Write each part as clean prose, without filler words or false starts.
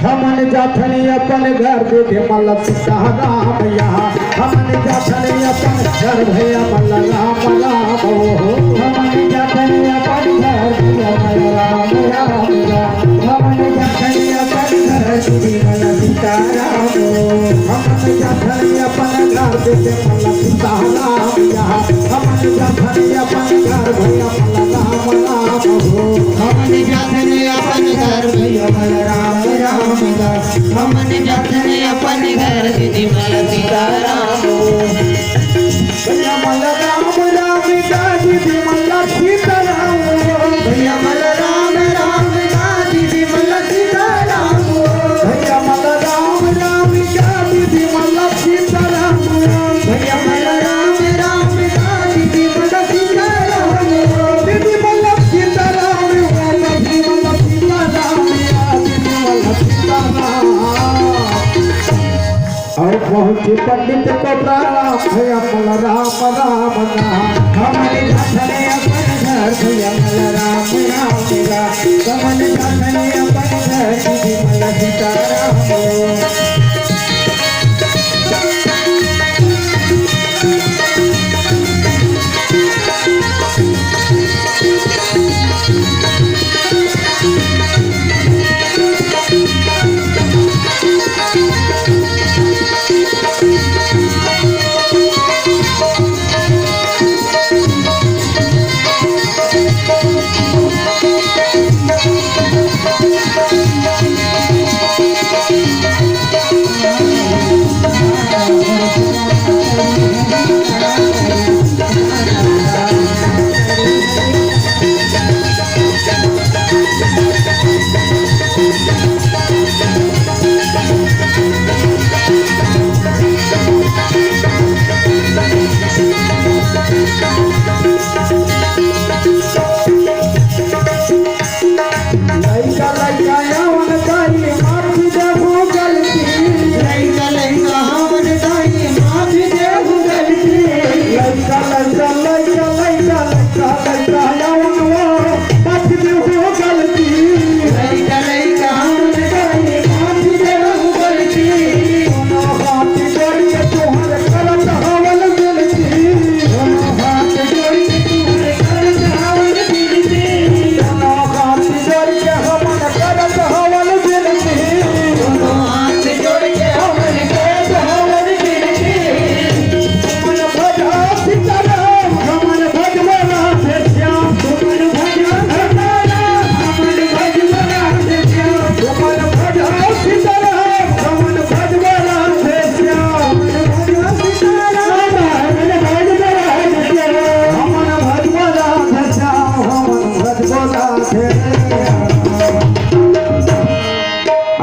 हमन जाथनी अपन घर दे मल्ल सीताराम यहाँ हमन जाथनी अपन घर भैया मल्ल राम राम हो हमन जाथनी अपन घर भैया मल्ल राम राम हमन जाथनी अपन घर दे मल्ल सीताराम हो हमन जाथनी अपन घर दे मल्ल सीताराम यहाँ हमन जाथनी अपन घर भैया मल्ल राम राम हो हमन जाथनी अपन घर भैया मल्ल राम राम हमन जाथने अपन घर दीदी मल सीताराम भैया मल राम राम दीदी मल सीताराम भैया मल राम राम दीदी मल सीताराम भैया मल राम राम दीदी मल सीताराम भैया मल राम राम दीदी मल सीताराम दीदी मल सीताराम दीदी मल सीताराम दीदी मल और पहुँचे पंडित को प्रणाम भैया मल राम राम हमने जाथने अपन घर भैया मल राम राम हमने जाथने अपन घर दीदी मल सीताराम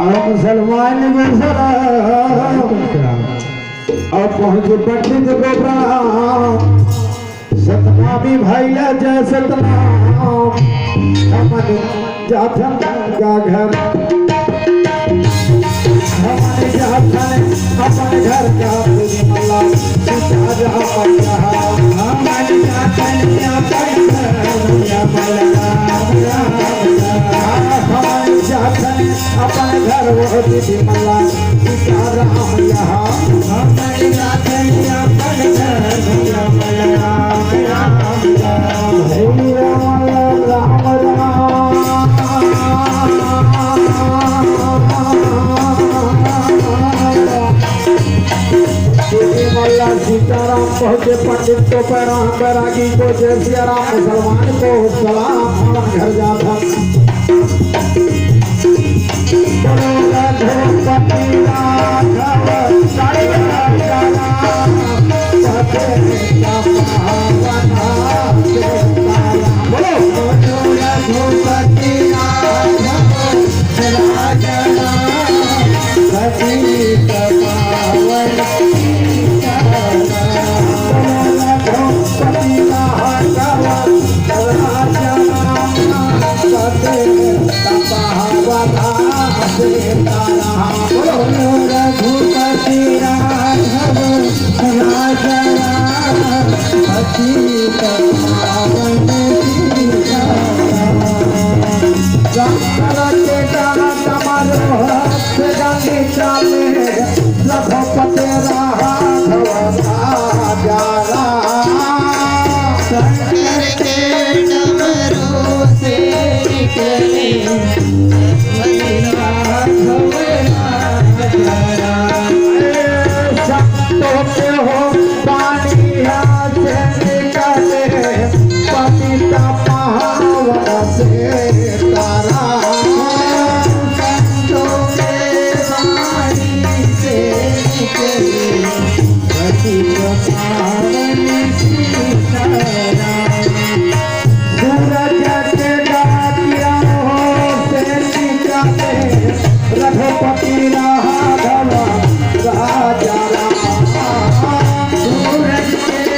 मुसलमान और पहुँचे पंडित को प्रणाम सतनामी भैया जय सतनाम हमन जाथन का घर हमन जाथन अपन घर का मल्ला सीताराम हमन जाथन अपन घर भैया मल राम राम हमन जाथन अपन घर वो दीदी मल्ला सीताराम यहाँ हमन जाथन अपन घर भैया मल राम राम भैया मल राम मल्ला सीताराम पहुँचे पंडित को पैराम बैरागी को जय सिया राम मुसलमान को सलाम घर जाता शंकर के गाना तमारो से गानी चाले रघुपति राघव राजा शंकर के डमरू से निकले राघव राजा। संतों के हो पानिया से निकले पतिता महावर से तारा संतों के वाणी से निकले पतित पावन सीताराम। सूरज के डाकिया से निकले रघुपति राघव राजा सूरज के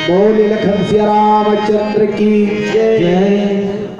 बोल लखन सिया रामचंद्र की जय।